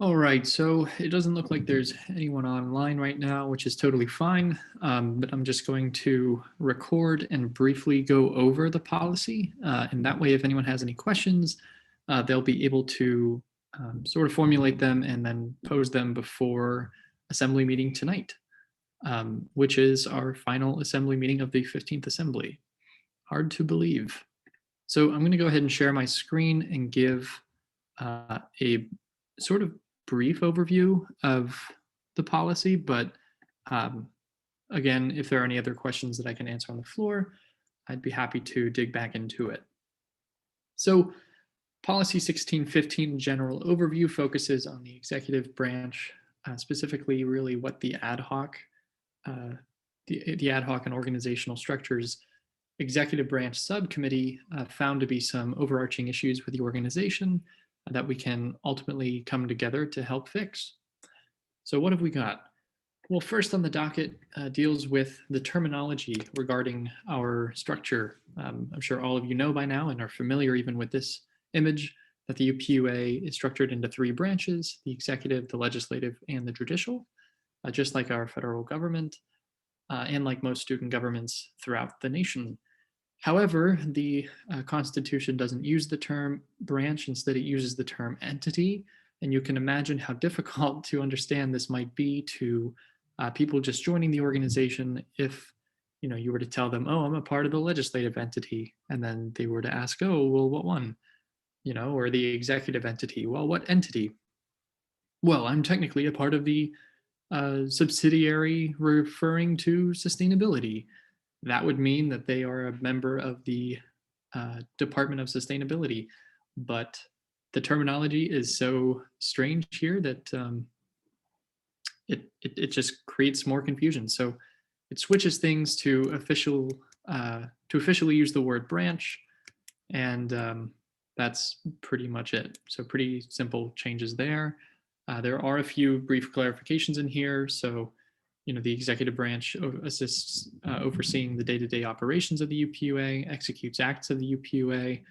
All right, so it doesn't look like there's anyone online right now, which is totally fine, but I'm just going to record and briefly go over the policy. And that way, if anyone has any questions, they'll be able to sort of formulate them and then pose them before assembly meeting tonight, which is our final assembly meeting of the 15th Assembly. Hard to believe. So I'm going to go ahead and share my screen and give a sort of brief overview of the policy, but again, if there are any other questions that I can answer on the floor, I'd be happy to dig back into it. So Policy 1615 general overview focuses on the executive branch, specifically really what the ad hoc and organizational structures executive branch subcommittee found to be some overarching issues with the organization that we can ultimately come together to help fix. So what have we got? Well, first on the docket deals with the terminology regarding our structure. I'm sure all of you know by now and are familiar even with this image that the UPUA is structured into three branches: the executive, the legislative, and the judicial, just like our federal government and like most student governments throughout the nation. However, the Constitution doesn't use the term branch. Instead, it uses the term entity. And you can imagine how difficult to understand this might be to people just joining the organization if you were to tell them, oh, I'm a part of the legislative entity. And then they were to ask, oh, well, what one? Or the executive entity. Well, what entity? Well, I'm technically a part of the subsidiary referring to sustainability. That would mean that they are a member of the Department of Sustainability. But the terminology is so strange here that it just creates more confusion. So it switches things to officially use the word branch, and that's pretty much it. So pretty simple changes there. There are a few brief clarifications in here. So the executive branch assists overseeing the day-to-day operations of the UPUA, executes acts of the UPUA,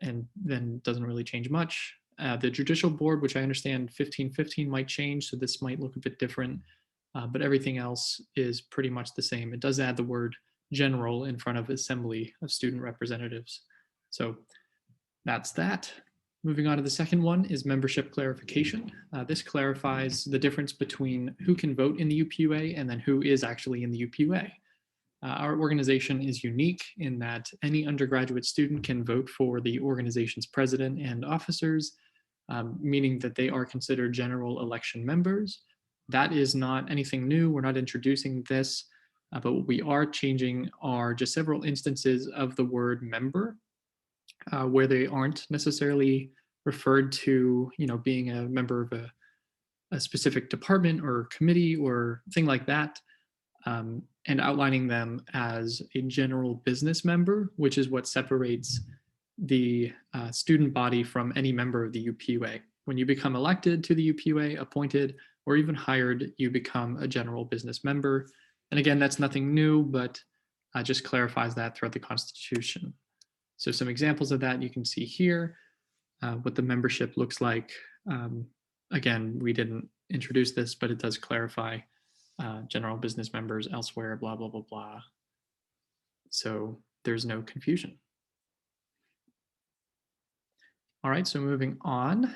and then doesn't really change much. The judicial board, which I understand 1515 might change, so this might look a bit different, but everything else is pretty much the same. It does add the word general in front of assembly of student representatives. So that's that. Moving on to the second one is membership clarification. This clarifies the difference between who can vote in the UPUA and then who is actually in the UPUA. Our organization is unique in that any undergraduate student can vote for the organization's president and officers, meaning that they are considered general election members. That is not anything new. We're not introducing this, but what we are changing are just several instances of the word member, where they aren't necessarily referred to, being a member of a specific department or committee or thing like that, and outlining them as a general business member, which is what separates the student body from any member of the UPUA. When you become elected to the UPUA, appointed, or even hired, you become a general business member. And again, that's nothing new, but just clarifies that throughout the Constitution. So some examples of that you can see here, what the membership looks like. Again, we didn't introduce this, but it does clarify general business members elsewhere, blah, blah, blah, blah. So there's no confusion. All right, so moving on.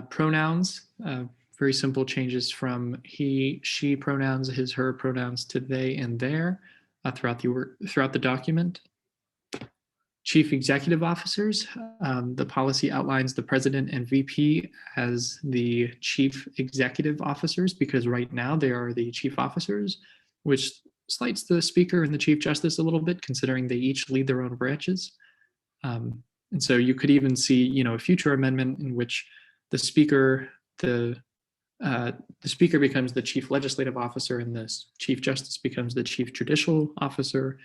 Pronouns, very simple changes from he, she pronouns, his, her pronouns to they and their throughout the document. Chief executive officers, the policy outlines the president and VP as the chief executive officers because right now they are the chief officers, which slights the speaker and the chief justice a little bit considering they each lead their own branches. And so you could even see, a future amendment in which the speaker becomes the chief legislative officer and the chief justice becomes the chief judicial officer.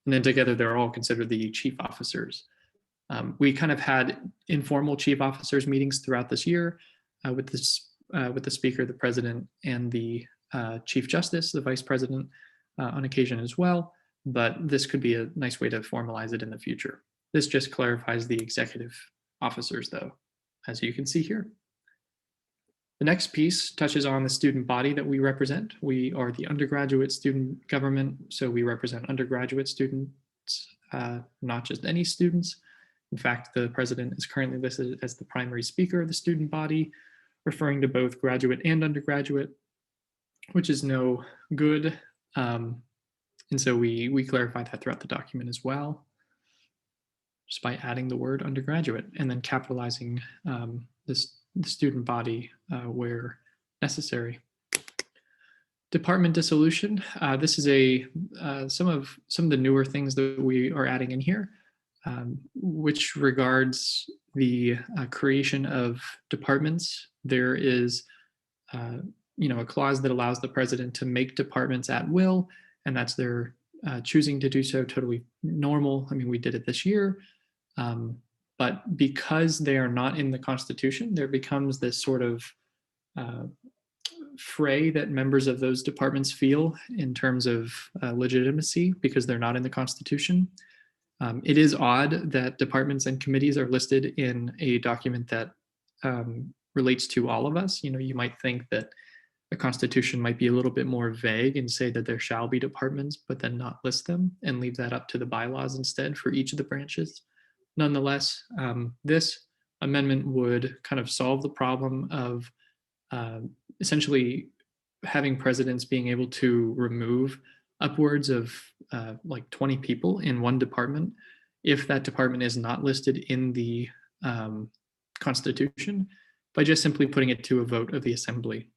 And then together they're all considered the chief officers. We kind of had informal chief officers meetings throughout this year with the speaker, the president, and the chief justice, the vice president on occasion as well. But this could be a nice way to formalize it in the future. This just clarifies the executive officers though, as you can see here. The next piece touches on the student body that we represent. We are the undergraduate student government, so we represent undergraduate students, not just any students. In fact, the president is currently listed as the primary speaker of the student body, referring to both graduate and undergraduate, which is no good. And so we clarify that throughout the document as well, just by adding the word undergraduate and then capitalizing the student body where necessary. Department dissolution. This is some of the newer things that we are adding in here, which regards the creation of departments. There is a clause that allows the president to make departments at will, and that's their choosing to do so. Totally normal. I mean, we did it this year. But because they are not in the Constitution, there becomes this sort of fray that members of those departments feel in terms of legitimacy because they're not in the Constitution. It is odd that departments and committees are listed in a document that relates to all of us. You might think that the Constitution might be a little bit more vague and say that there shall be departments, but then not list them and leave that up to the bylaws instead for each of the branches. Nonetheless, this amendment would kind of solve the problem of essentially having presidents being able to remove upwards of like 20 people in one department if that department is not listed in the Constitution, by just simply putting it to a vote of the Assembly.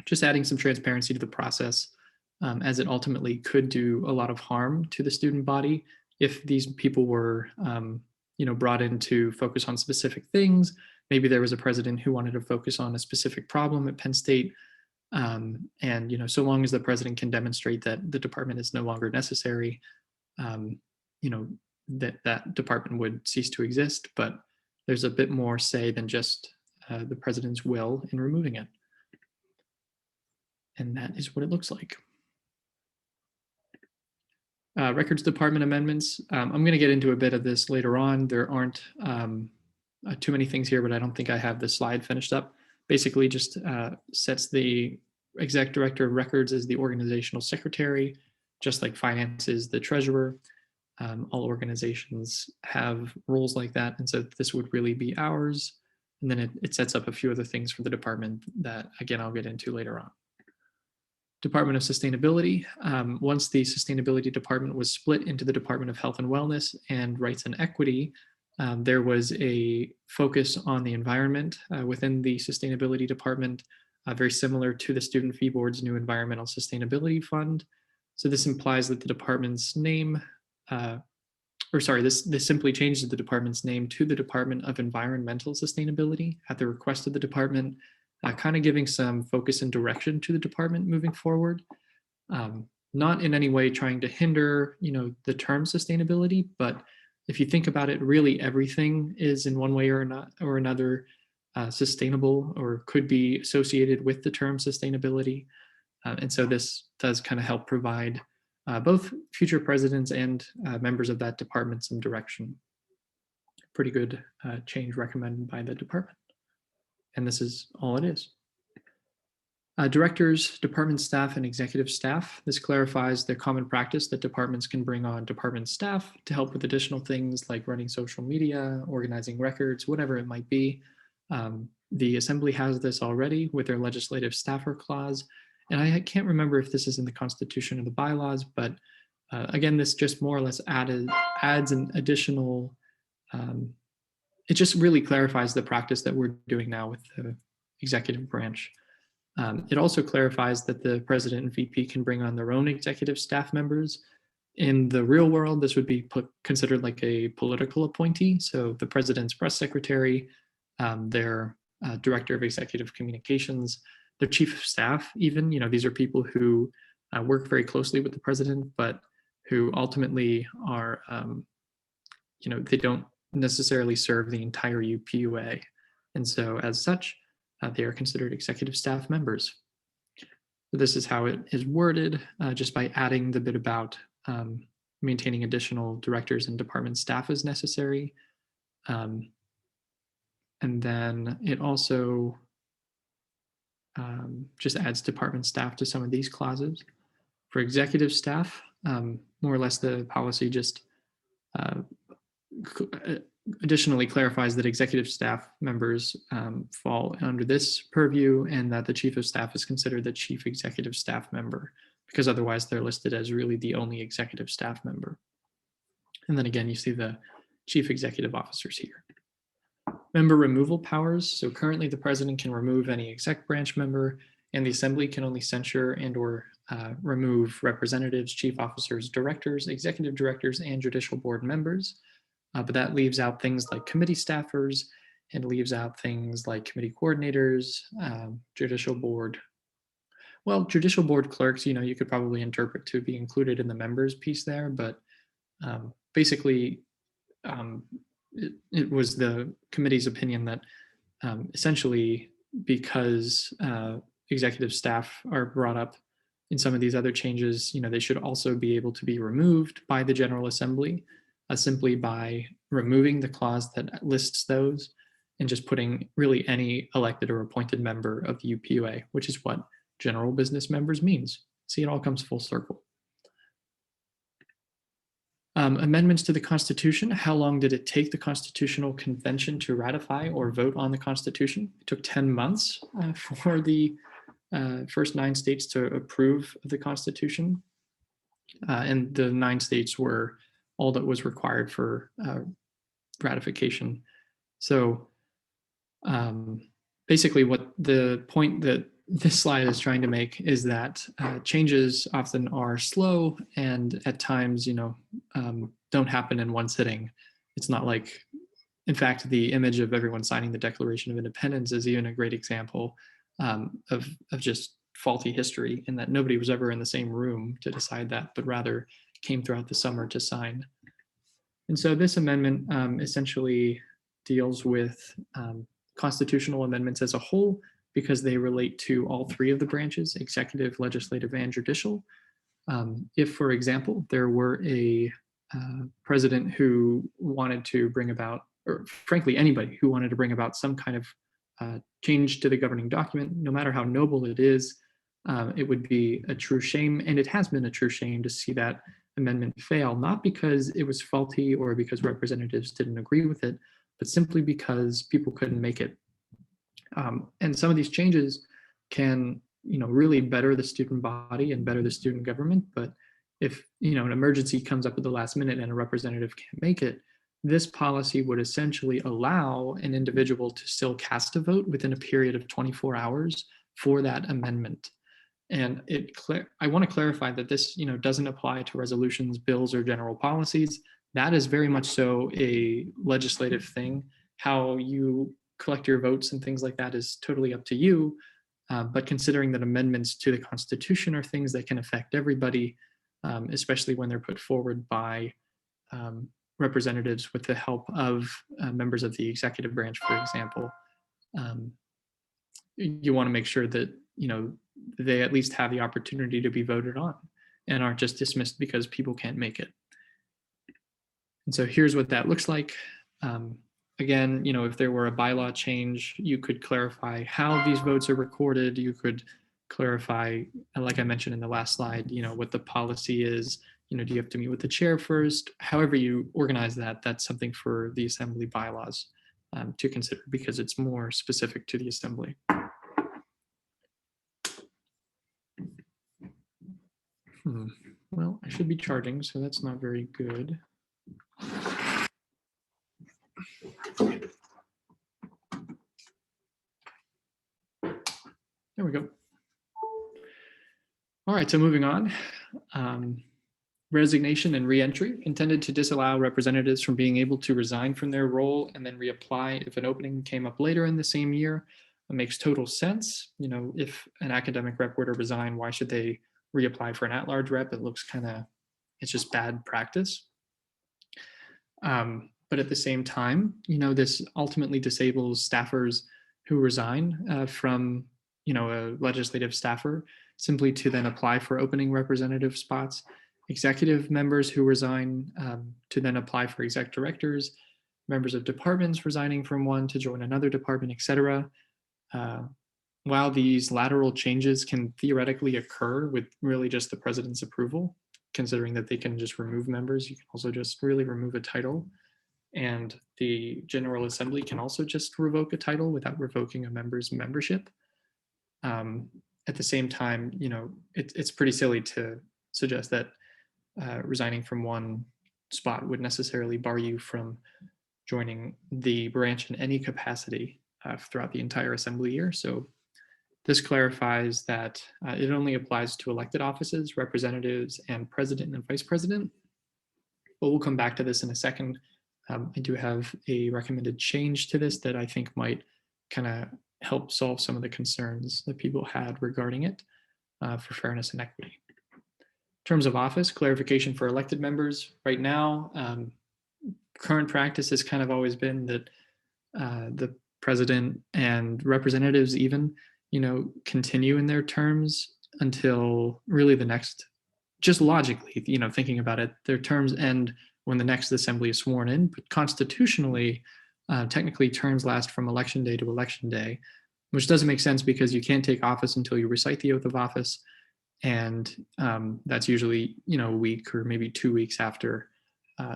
Just adding some transparency to the process, as it ultimately could do a lot of harm to the student body if these people were brought in to focus on specific things. Maybe there was a president who wanted to focus on a specific problem at Penn State. And so long as the president can demonstrate that the department is no longer necessary, that department would cease to exist. But there's a bit more say than just the president's will in removing it. And that is what it looks like. Records Department amendments. I'm going to get into a bit of this later on. There aren't too many things here, but I don't think I have the slide finished up. Basically just sets the exec director of records as the organizational secretary, just like finance is the treasurer. All organizations have roles like that. And so this would really be ours. And then it sets up a few other things for the department that, again, I'll get into later on. Department of Sustainability. Once the Sustainability Department was split into the Department of Health and Wellness and Rights and Equity, there was a focus on the environment within the Sustainability Department, very similar to the Student Fee Board's new Environmental Sustainability Fund. So this implies that the department's name, this simply changes the department's name to the Department of Environmental Sustainability at the request of the department, kind of giving some focus and direction to the department moving forward. Not in any way trying to hinder, the term sustainability, but if you think about it, really everything is in one way or another sustainable or could be associated with the term sustainability. And so this does kind of help provide both future presidents and members of that department some direction. Pretty good change recommended by the department. And this is all it is. Directors, department staff, and executive staff. This clarifies the common practice that departments can bring on department staff to help with additional things like running social media, organizing records, whatever it might be. The Assembly has this already with their legislative staffer clause. And I can't remember if this is in the Constitution or the bylaws, but again, this just more or less adds an additional, it just really clarifies the practice that we're doing now with the executive branch. It also clarifies that the president and VP can bring on their own executive staff members. In the real world, this would be considered like a political appointee. So the president's press secretary, their director of executive communications, their chief of staff, even, these are people who work very closely with the president, but who ultimately are, they don't necessarily serve the entire UPUA. And so as such, they are considered executive staff members. So this is how it is worded, just by adding the bit about maintaining additional directors and department staff as necessary. And then it also just adds department staff to some of these clauses. For executive staff, more or less the policy just additionally clarifies that executive staff members fall under this purview, and that the chief of staff is considered the chief executive staff member, because otherwise they're listed as really the only executive staff member. And then again, you see the chief executive officers here. Member removal powers. So currently the president can remove any exec branch member, and the assembly can only censure and or remove representatives, chief officers, directors, executive directors, and judicial board members. But that leaves out things like committee staffers, and leaves out things like committee coordinators, judicial board. Well, judicial board clerks, you could probably interpret to be included in the members piece there, but basically it was the committee's opinion that essentially because executive staff are brought up in some of these other changes, they should also be able to be removed by the General Assembly simply by removing the clause that lists those and just putting really any elected or appointed member of the UPUA, which is what general business members means. See, it all comes full circle. Amendments to the Constitution. How long did it take the Constitutional Convention to ratify or vote on the Constitution? It took 10 months for the first 9 states to approve the Constitution. And the 9 states were all that was required for ratification. So basically what the point that this slide is trying to make is that changes often are slow and at times, don't happen in one sitting. It's not like, in fact, the image of everyone signing the Declaration of Independence is even a great example of just faulty history, in that nobody was ever in the same room to decide that, but rather came throughout the summer to sign. And so this amendment essentially deals with constitutional amendments as a whole, because they relate to all 3 of the branches, executive, legislative, and judicial. If, for example, there were a president who wanted to bring about, or frankly, anybody who wanted to bring about some kind of change to the governing document, no matter how noble it is, it would be a true shame, and it has been a true shame to see that amendment fail, not because it was faulty or because representatives didn't agree with it, but simply because people couldn't make it. And some of these changes can, really better the student body and better the student government. But if, an emergency comes up at the last minute and a representative can't make it, this policy would essentially allow an individual to still cast a vote within a period of 24 hours for that amendment. And I want to clarify that this, doesn't apply to resolutions, bills, or general policies. That is very much so a legislative thing. How you collect your votes and things like that is totally up to you. But considering that amendments to the Constitution are things that can affect everybody, especially when they're put forward by representatives with the help of members of the executive branch, for example, you want to make sure that, they at least have the opportunity to be voted on and aren't just dismissed because people can't make it. And so here's what that looks like. Again, if there were a bylaw change, you could clarify how these votes are recorded. You could clarify, like I mentioned in the last slide, what the policy is. Do you have to meet with the chair first? However you organize that, that's something for the assembly bylaws to consider, because it's more specific to the assembly. Well, I should be charging, so that's not very good. There we go. All right, so moving on. Resignation and re-entry, intended to disallow representatives from being able to resign from their role and then reapply if an opening came up later in the same year. It makes total sense. If an academic rep were to resign, why should they reapply for an at-large rep? It looks it's just bad practice. But at the same time, this ultimately disables staffers who resign from, a legislative staffer simply to then apply for opening representative spots, executive members who resign to then apply for exec directors, members of departments resigning from one to join another department, etc. while these lateral changes can theoretically occur with really just the president's approval, considering that they can just remove members, you can also just really remove a title. And the General Assembly can also just revoke a title without revoking a member's membership. At the same time, it's pretty silly to suggest that resigning from one spot would necessarily bar you from joining the branch in any capacity throughout the entire assembly year. So this clarifies that it only applies to elected offices, representatives, and president and vice president. But we'll come back to this in a second. I do have a recommended change to this that I think might kind of help solve some of the concerns that people had regarding it for fairness and equity. In terms of office, clarification for elected members. Right now, current practice has kind of always been that the president and representatives even, continue in their terms until really the next, just logically, thinking about it, their terms end when the next assembly is sworn in, but constitutionally, technically terms last from election day to election day, which doesn't make sense because you can't take office until you recite the oath of office. And that's usually, a week or maybe 2 weeks after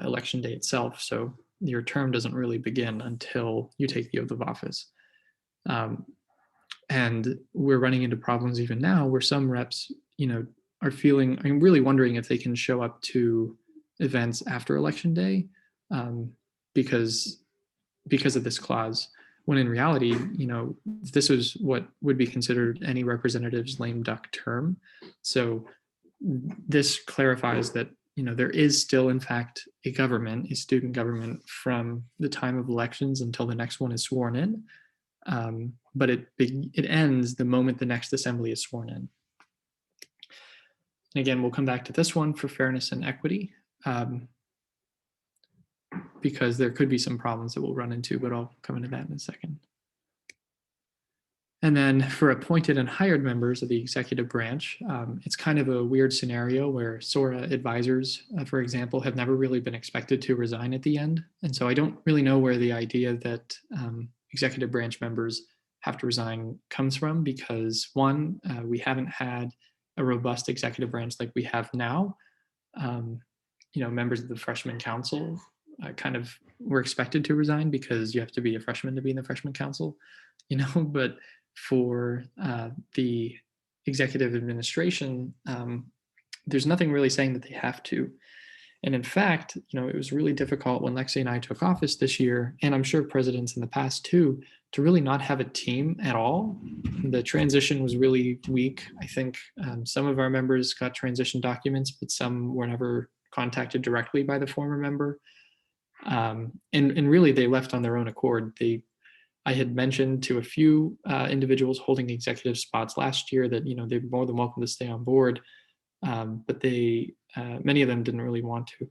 election day itself. So your term doesn't really begin until you take the oath of office. And we're running into problems even now where some reps, are feeling, I'm really wondering if they can show up to events after election day because of this clause, when in reality, this is what would be considered any representative's lame duck term. So this clarifies that, there is still, in fact, a government, a student government from the time of elections until the next one is sworn in. But it ends the moment the next assembly is sworn in. And again, we'll come back to this one for fairness and equity, because there could be some problems that we'll run into, but I'll come into that in a second. And then for appointed and hired members of the executive branch, it's kind of a weird scenario where SORA advisors, for example, have never really been expected to resign at the end. And so I don't really know where the idea that executive branch members have to resign comes from, because one, we haven't had a robust executive branch like we have now. Members of the freshman council kind of were expected to resign because you have to be a freshman to be in the freshman council, but for the executive administration, there's nothing really saying that they have to. And in fact, it was really difficult when Lexi and I took office this year, and I'm sure presidents in the past too, to really not have a team at all. The transition was really weak. I think some of our members got transition documents, but some were never contacted directly by the former member. And really they left on their own accord. I had mentioned to a few individuals holding executive spots last year that, they're more than welcome to stay on board, but many of them didn't really want to.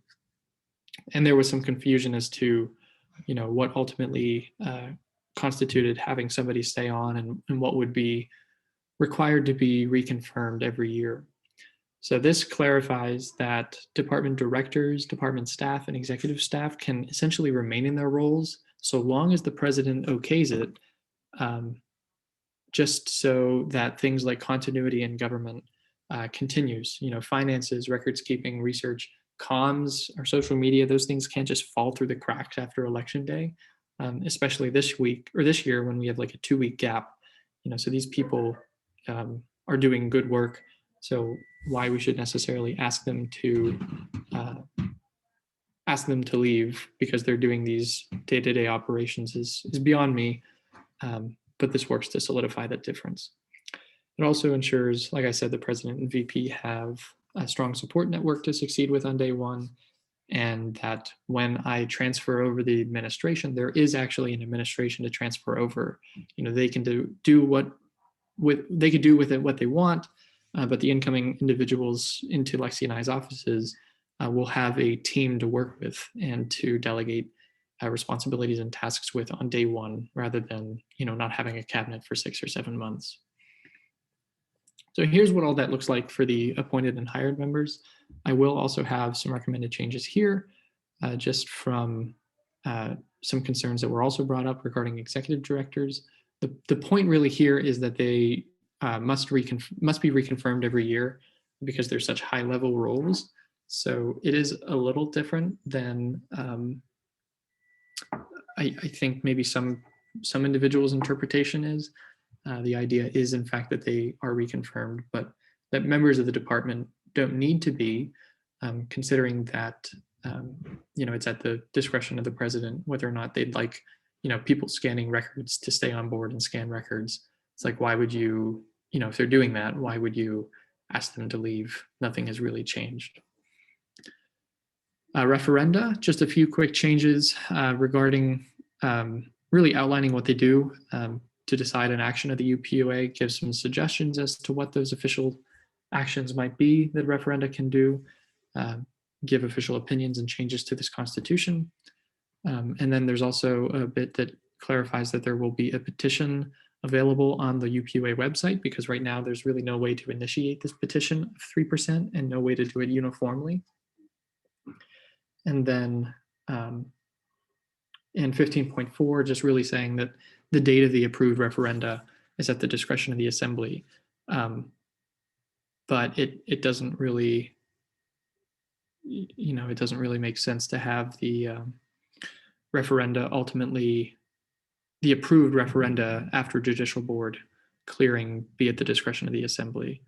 And there was some confusion as to, what ultimately constituted having somebody stay on and what would be required to be reconfirmed every year. So this clarifies that department directors, department staff, and executive staff can essentially remain in their roles so long as the president okays it, just so that things like continuity in government continues. Finances, records keeping, research, comms, or social media, those things can't just fall through the cracks after election day, especially this week or this year when we have like a 2-week gap. So these people are doing good work. So why we should necessarily ask them to leave because they're doing these day-to-day operations is beyond me. But this works to solidify that difference. It also ensures, like I said, the president and VP have a strong support network to succeed with on day one, and that when I transfer over the administration, there is actually an administration to transfer over. They can do with it what they want, but the incoming individuals into Lexi and I's offices will have a team to work with and to delegate responsibilities and tasks with on day one, rather than not having a cabinet for 6 or 7 months. So here's what all that looks like for the appointed and hired members. I will also have some recommended changes here, just from some concerns that were also brought up regarding executive directors. the point really here is that they must be reconfirmed every year because they're such high level roles. So it is a little different than I think maybe some individuals' interpretation is. The idea is, in fact, that they are reconfirmed, but that members of the department don't need to be, considering that it's at the discretion of the president whether or not they'd like people scanning records to stay on board and scan records. It's like, why would you, if they're doing that, why would you ask them to leave? Nothing has really changed. Referenda, just a few quick changes regarding really outlining what they do to decide an action of the UPUA, give some suggestions as to what those official actions might be that referenda can do, give official opinions and changes to this constitution. And then there's also a bit that clarifies that there will be a petition available on the UPUA website, because right now there's really no way to initiate this petition of 3% and no way to do it uniformly. And then in 15.4, just really saying that the date of the approved referenda is at the discretion of the assembly. But it doesn't really, it doesn't really make sense to have the referenda ultimately, the approved referenda after judicial board clearing be at the discretion of the assembly.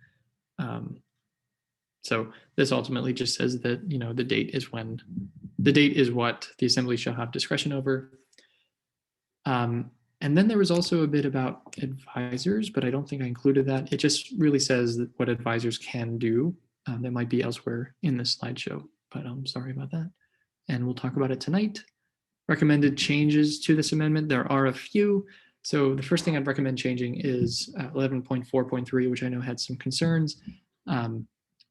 So this ultimately just says that, the date is what the assembly shall have discretion over. And then there was also a bit about advisors, but I don't think I included that. It just really says that what advisors can do. That might be elsewhere in this slideshow, but I'm sorry about that. And we'll talk about it tonight. Recommended changes to this amendment. There are a few. So the first thing I'd recommend changing is 11.4.3, which I know had some concerns.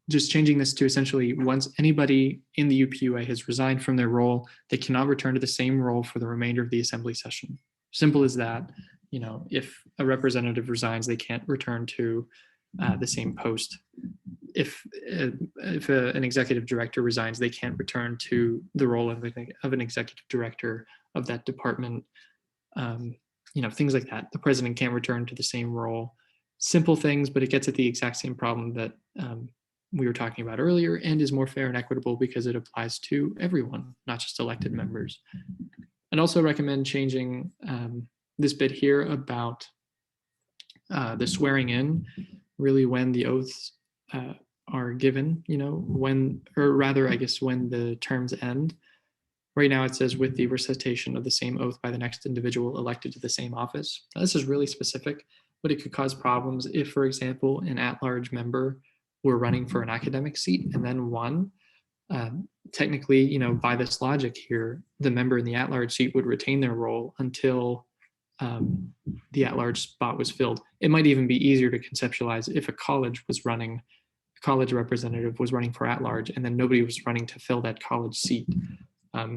Just changing this to essentially, once anybody in the UPUA has resigned from their role, they cannot return to the same role for the remainder of the assembly session. Simple as that. If a representative resigns, they can't return to the same post. If an executive director resigns, they can't return to the role of an executive director of that department. Things like that. The president can't return to the same role. Simple things, but it gets at the exact same problem that we were talking about earlier, and is more fair and equitable because it applies to everyone, not just elected members. I'd also recommend changing this bit here about the swearing in, really when the oaths are given, when the terms end. Right now it says with the recitation of the same oath by the next individual elected to the same office. Now, this is really specific, but it could cause problems if, for example, an at-large member were running for an academic seat and then won. Technically, by this logic here, the member in the at-large seat would retain their role until the at-large spot was filled. It might even be easier to conceptualize if a college representative was running for at-large and then nobody was running to fill that college seat.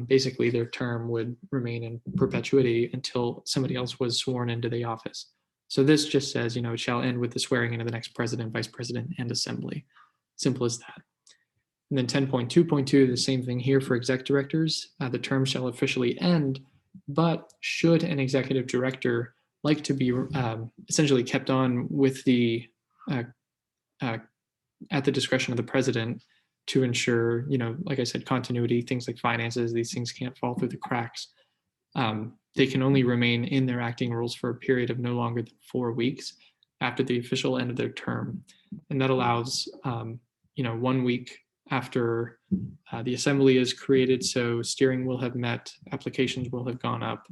Basically, their term would remain in perpetuity until somebody else was sworn into the office. So this just says, it shall end with the swearing in of the next president, vice president, and assembly. Simple as that. And then 10.2.2, the same thing here for exec directors. The term shall officially end, but should an executive director like to be essentially kept on with the at the discretion of the president to ensure, like I said, continuity, things like finances, these things can't fall through the cracks. They can only remain in their acting roles for a period of no longer than 4 weeks after the official end of their term. And that allows, 1 week after the assembly is created. So steering will have met, applications will have gone up.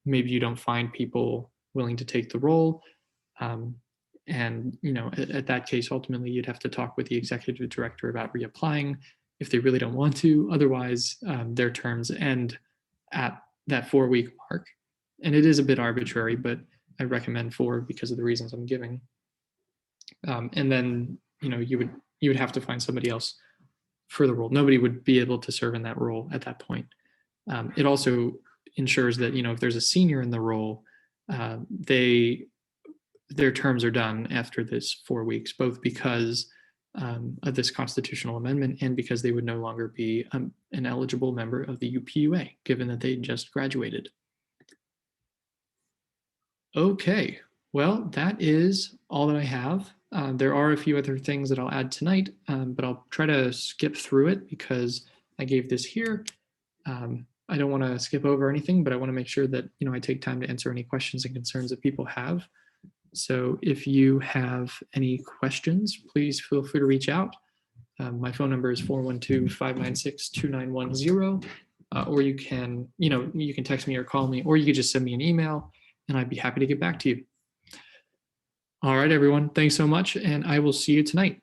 Maybe you don't find people willing to take the role. And, at that case, ultimately, you'd have to talk with the executive director about reapplying if they really don't want to. Otherwise, their terms end at that 4-week mark. And it is a bit arbitrary, but I recommend 4 because of the reasons I'm giving. And then, you would have to find somebody else for the role. Nobody would be able to serve in that role at that point. It also ensures that, if there's a senior in the role, their terms are done after this 4 weeks, both because of this constitutional amendment and because they would no longer be an eligible member of the UPUA, given that they just graduated. Okay, well, that is all that I have. There are a few other things that I'll add tonight, but I'll try to skip through it because I gave this here. I don't want to skip over anything, but I want to make sure that I take time to answer any questions and concerns that people have. So if you have any questions, please feel free to reach out. My phone number is 412-596-2910. Or you can text me or call me, or you could just send me an email and I'd be happy to get back to you. All right, everyone. Thanks so much. And I will see you tonight.